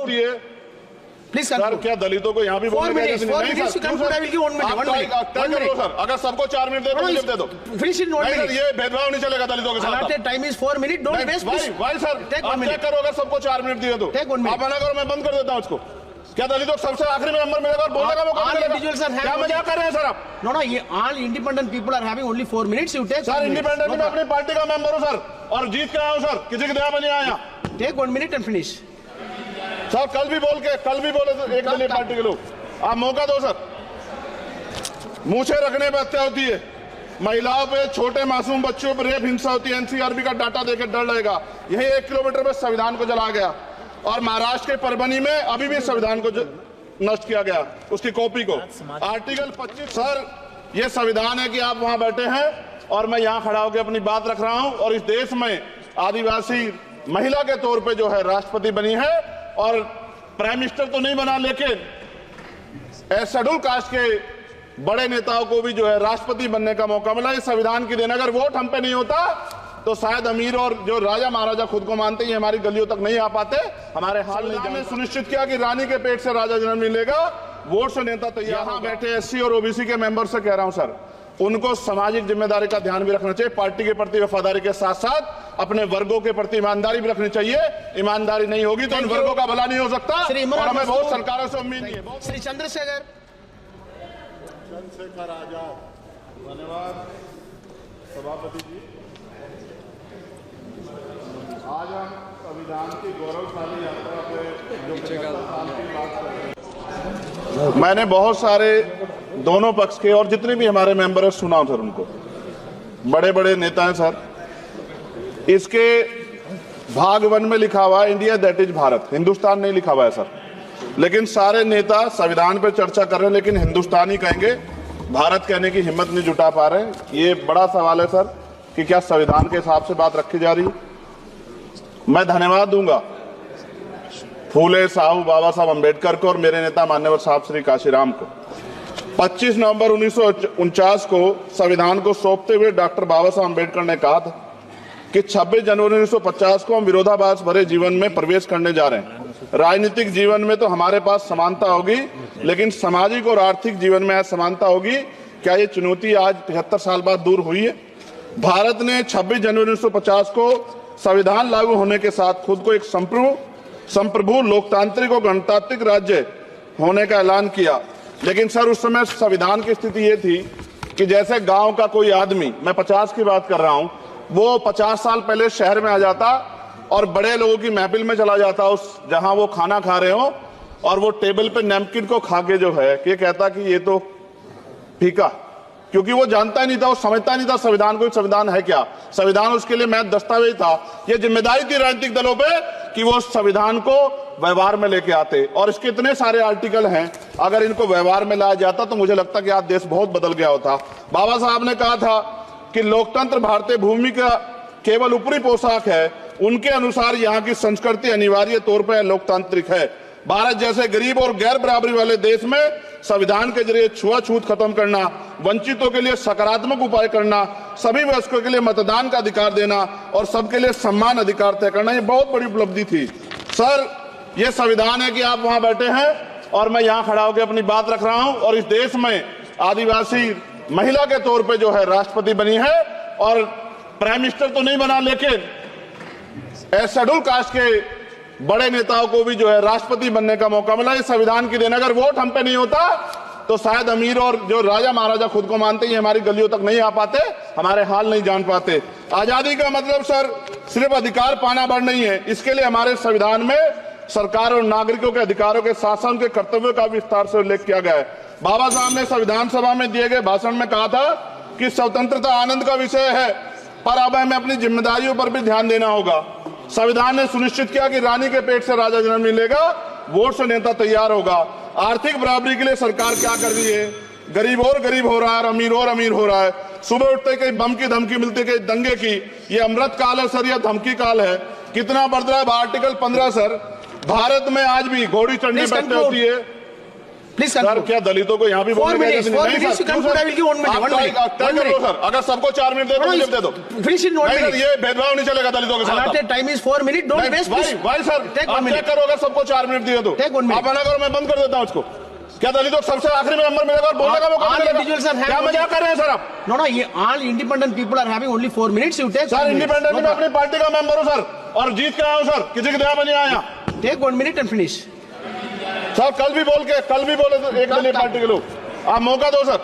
होती है। Please sir क्या दलितों को यहाँ भी बोलने का नहीं सर, अगर सबको 4 मिनट दे दो फिनिश इन 1 मिनट। ये भेदभाव नहीं चलेगा दलितों के साथ। Time is 4 minute, don't waste. भाई सर आप क्या करो, अगर सबको 4 मिनट दिए तो आप मना करो, मैं बंद कर देता हूँ उसको। क्या दलितों को सबसे आखिरी में नंबर मिलेगा और बोलने का मौका मिलेगा? क्या मजाक कर रहे हैं सर आप? नो, ये all independent people are having only 4 minutes. You take sir independent में अपनी पार्टी का मेंबर हूँ सर, और जीत के आया हूँ सर, किसी की दया में नहीं आया। Take 1 minute and finish. Sir कल भी बोले सर एक दलीय पार्टी के लोग, आप मौका दो सर। मूछे रखने पर हत्या होती है, महिलाओं पे, छोटे मासूम बच्चों पर रेप हिंसा होती है। एनसीआरबी का डाटा देकर डर लगेगा। यही 1 किलोमीटर में संविधान को जला गया, और महाराष्ट्र के परभनी में अभी भी संविधान को नष्ट किया गया, उसकी कॉपी को। आर्टिकल 25 सर ये संविधान है कि आप वहां बैठे हैं और मैं यहां खड़ा होकर अपनी बात रख रहा हूं, और इस देश में आदिवासी महिला के तौर पे जो है राष्ट्रपति बनी है, और प्राइम मिनिस्टर तो नहीं बना, लेकिन शेड्यूल कास्ट के बड़े नेताओं को भी जो है राष्ट्रपति बनने का मौका मिला। इस संविधान की देन अगर वोट हम पे नहीं होता तो शायद अमीर और जो राजा महाराजा खुद को मानते हैं हमारी गलियों तक नहीं आ पाते, हमारे हाल नहीं जाने। सुनिश्चित किया कि रानी के पेट से राजा जन्म मिलेगा, वोट से नेता तैयार। यहाँ बैठे एससी और ओबीसी के मेंबर से कह रहा हूं सर, उनको सामाजिक जिम्मेदारी का ध्यान भी रखना चाहिए। पार्टी के प्रति वफादारी के साथ साथ अपने वर्गों के प्रति ईमानदारी भी रखनी चाहिए। ईमानदारी नहीं होगी तो इन वर्गों का भला नहीं हो सकता, और हमें बहुत सरकारों से उम्मीद नहीं है। श्री चंद्रशेखर आजाद, धन्यवाद सभापति जी। आज हम संविधान की गौरवशाली यात्रा पे जो 75 साल की बात कर रहे हैं, मैंने बहुत सारे दोनों पक्ष के और जितने भी हमारे मेंबर हैं सुना सर, उनको बड़े बड़े नेता हैं सर। इसके भाग 1 में लिखा हुआ है India that is Bharat, Hindustan नहीं लिखा हुआ है सर। लेकिन सारे नेता संविधान पर चर्चा कर रहे हैं, लेकिन हिंदुस्तान ही कहेंगे, भारत कहने की हिम्मत नहीं जुटा पा रहे। ये बड़ा सवाल है सर कि क्या संविधान के हिसाब से बात रखी जा रही है। मैं धन्यवाद दूंगा फूले साहू बाबा साहब अम्बेडकर को और मेरे नेता मान्यवर साहब श्री काशीराम को। 25 नवंबर 1949 को संविधान को सौंपते हुए डॉक्टर बाबा साहब अम्बेडकर ने कहा था कि 26 जनवरी 1950 को हम विरोधाभास भरे जीवन में प्रवेश करने जा रहे हैं। राजनीतिक जीवन में तो हमारे पास समानता होगी, लेकिन सामाजिक और आर्थिक जीवन में असमानता होगी। क्या ये चुनौती आज 75 साल बाद दूर हुई है? भारत ने 26 जनवरी 1950 को संविधान लागू होने के साथ खुद को एक संप्रभु लोकतांत्रिक और गणतांत्रिक राज्य होने का ऐलान किया। लेकिन सर उस समय संविधान की स्थिति ये थी कि जैसे गांव का कोई आदमी, मैं 50 की बात कर रहा हूं, वो 50 साल पहले शहर में आ जाता और बड़े लोगों की महफिल में चला जाता, उस जहां वो खाना खा रहे हो, और वो टेबल पे नैपकिन को खा के जो है ये कहता कि ये तो फीका, क्योंकि वो जानता ही नहीं था, वो समझता नहीं था संविधान को, संविधान है क्या। संविधान उसके लिए महज दस्तावेज था। ये जिम्मेदारी थी राजनीतिक दलों पे कि वो संविधान को व्यवहार में लेके आते, और इसके इतने सारे आर्टिकल हैं, अगर इनको व्यवहार में लाया जाता तो मुझे लगता कि आज देश बहुत बदल गया होता। बाबा साहब ने कहा था कि लोकतंत्र भारतीय भूमि का केवल ऊपरी पोशाक है, उनके अनुसार यहाँ की संस्कृति अनिवार्य तौर पर लोकतांत्रिक है। भारत जैसे गरीब और गैर बराबरी वाले देश में संविधान के जरिए छुआछूत खत्म करना, वंचितों के लिए सकारात्मक उपाय करना, सभी वयस्कों के लिए मतदान का अधिकार देना और सबके लिए सम्मान अधिकार तय करना, ये बहुत बड़ी उपलब्धि थी सर। ये संविधान है कि आप वहां बैठे हैं और मैं यहां खड़ा होकर अपनी बात रख रहा हूं, और इस देश में आदिवासी महिला के तौर पे जो है राष्ट्रपति बनी है, और प्राइम मिनिस्टर तो नहीं बना, लेकिन शेड्यूल कास्ट के बड़े नेताओं को भी जो है राष्ट्रपति बनने का मौका मिला। इस संविधान की देन अगर वोट हम पे नहीं होता तो शायद अमीर और जो राजा महाराजा खुद को मानते हैं हमारी गलियों तक नहीं आ पाते, हमारे हाल नहीं जान पाते। आजादी का मतलब सर सिर्फ अधिकार पाना भर नहीं है, इसके लिए हमारे संविधान में सरकार और नागरिकों के अधिकारों के साथ साथ उनके कर्तव्यों का विस्तार से उल्लेख किया गया है। बाबा साहब ने संविधान सभा में दिए गए भाषण में कहा था कि स्वतंत्रता आनंद का विषय है, पर अब हमें अपनी जिम्मेदारियों पर भी ध्यान देना होगा। संविधान ने सुनिश्चित किया कि रानी के पेट से राजा जन्म मिलेगा, वोट से नेता तैयार होगा। आर्थिक बराबरी के लिए सरकार क्या कर रही है? गरीब और गरीब हो रहा है और अमीर हो रहा है। सुबह उठते कहीं बम की धमकी मिलती, कहीं दंगे की। ये अमृत काल है सर या धमकी काल है? कितना बढ़ रहा है? आर्टिकल 15 सर, भारत में आज भी घोड़ी चढ़नी बैठनी होती है। Please sir conclude. क्या दलितों को यहाँ भी 4 बोलने की minutes. इजाजत 4 नहीं? minutes. You क्यों conclude. Sir? I will give 1 minute. आप 1 minute. तय 1 कर लो minute. सर, अगर सबको 4 मिनट दे No, दो no, मुझे दे दो। Finish it in 1 नहीं सर, minute. ये भेदभाव नहीं चलेगा दलितों के साथ। Allotted time is 4 minutes. Don't waste. भाई भाई सर, Take 1 आप minute. चेक करो, अगर सबको 4 मिनट दिए तो Take 1 minute. आप मना करो, मैं बंद कर देता हूँ इसको। क्या दलितों को सबसे आखिरी में नंबर मिलेगा और बोलने का मौका All मिलेगा? individuals are having क्या मजाक कर रहे हैं सर आप? No, no. All independent people are having only 4 minutes. You take. Sir 1 minute. Independent No में अपनी पार्टी का मेंबर हूँ सर, और जीत के आया हूँ सर, किसी की दया में नहीं आया। problem. Take 1 minute and finish. Sir कल भी बोले तो एक दलीय पार्टी के लोग, आप मौका दो सर।